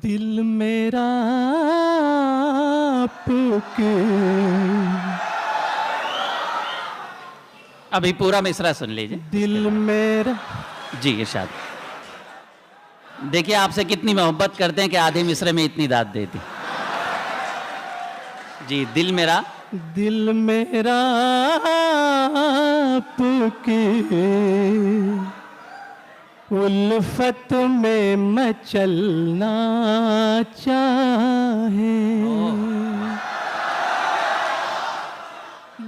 दिल मेरा आपके। अभी पूरा मिसरा सुन लीजिए। दिल मेरा। जी इरशाद। देखिए आपसे कितनी मोहब्बत करते हैं कि आधे मिसरे में इतनी दाद देती। जी दिल मेरा। दिल मेरा आपके उल्फत में मचलना चाहे।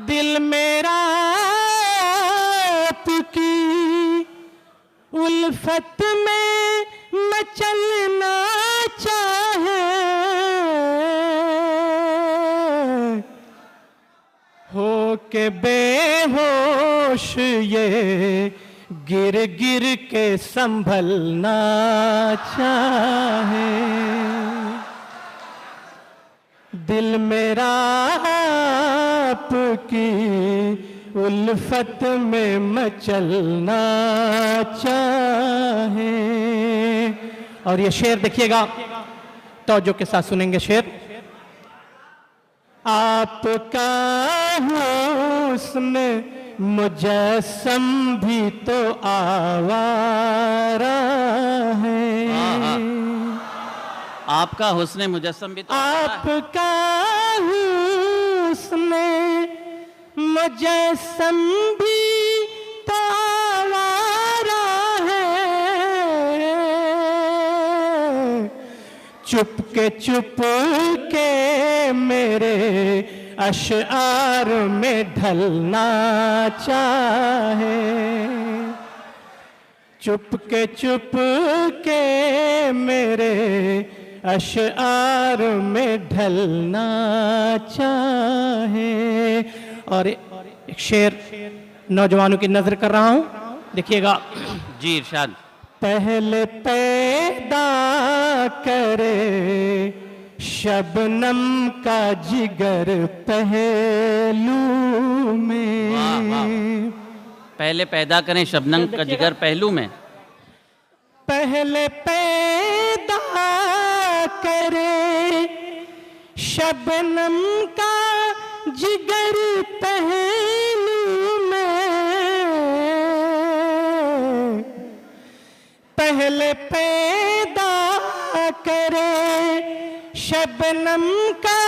दिल मेरा आपकी उल्फत में मचलना चाहे। हो के बेहोश ये गिर गिर के संभलना चाहे। दिल मेरा आपकी उल्फत में मचलना चाहे। और ये शेर देखिएगा, तवज्जो के साथ सुनेंगे शेर। आपका हुस्न मुजस्सम भी तो आवारा है। आपका हुस्न मुजस्सम भी तो आपका हुस्न मुजस्सम भी तो आवारा है। चुप के मेरे अशआर में ढलना चाहे। चुप के मेरे अशआर में ढलना चाहे। और एक शेर नौजवानों की नजर कर रहा हूं, देखिएगा। जी इरशाद। पहले पैदा करे शबनम का जिगर पहलू में। वाह वाह। पहले पैदा करें शबनम का जिगर पहलू में। पहले पैदा करे शबनम का जिगर पहलू में। पहले पैदा करे शबनम का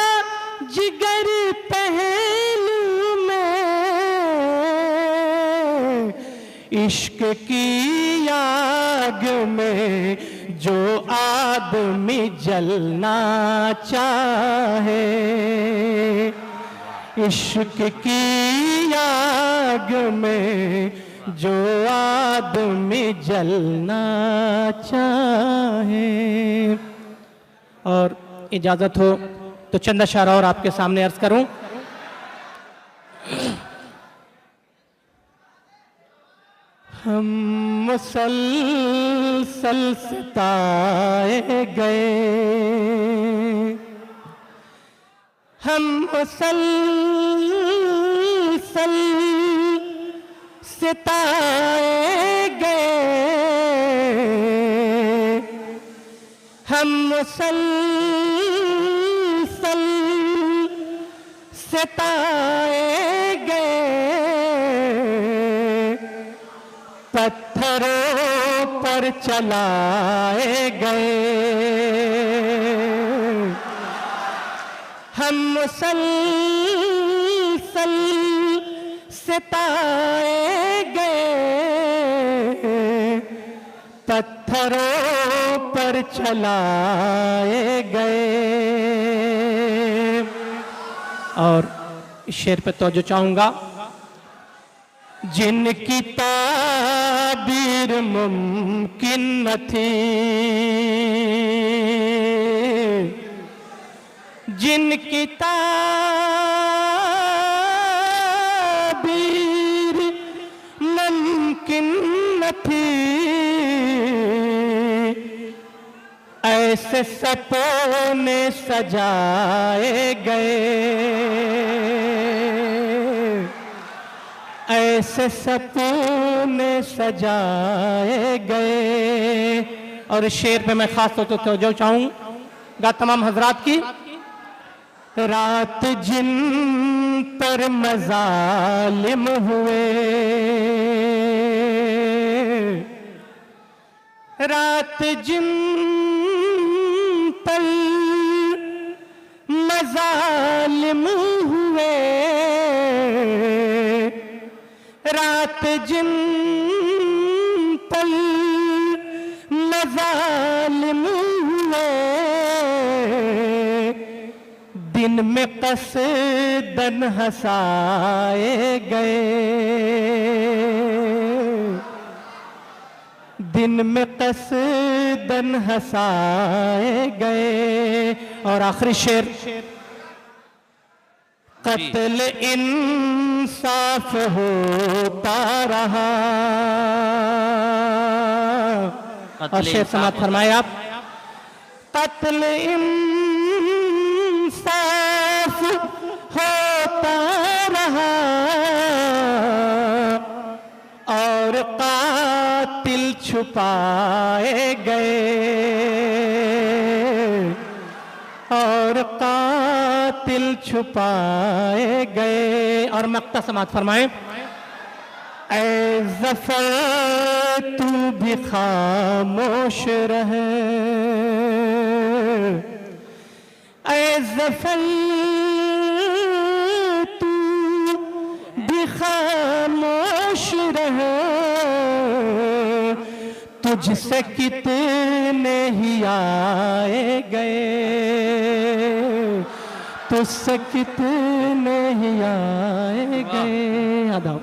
जिगर पहलू में। इश्क की आग में जो आदमी जलना चाहे। इश्क की आग में जो आदमी जलना चाहे। और इजाजत हो तो चंद अशआर और आपके सामने अर्ज करूं। हम मुसलसल सताए गए। हम मुसलसल सताए गए। हम मुसलसल सताए गए। पत्थरों पर चलाए गए। हम मुसलसल सताए गए। पत्थरों पर चलाए गए। और इस शेर पे तवज्जो चाहूंगा। जिनकी ताबीर मुमकिन न थी, जिनकी ताबीर मुमकिन न थी, ऐसे सपने सजाए गए। ऐसे सपने सजाए गए। और इस शेर पे मैं खास तौर पर तवज्जो चाहूँ। गा तमाम हजरात की। रात जिन पर मजालिम हुए, रात जिन पर मजालिम हुए, रात जिन पर मजालिम हुए, दिन में कसदन हंसाए गए, दिन में कसदन हंसाए गए। और आखिरी शेर, कत्ल इंसाफ होता रहा। और शेर समाप्त फरमाए आप। कत्ल इंसाफ होता रहा और कातिल छुपाए गए, और कातिल छुपाए गए। और मक्ता समाप्त फरमाए। ऐ ज़फ़र तू भी खामोश रहे, ऐ ज़फ़र तू भी खामोश रहे, तुझसे कितने ही आए गए, तुझसे कितने ही आए गए। अदा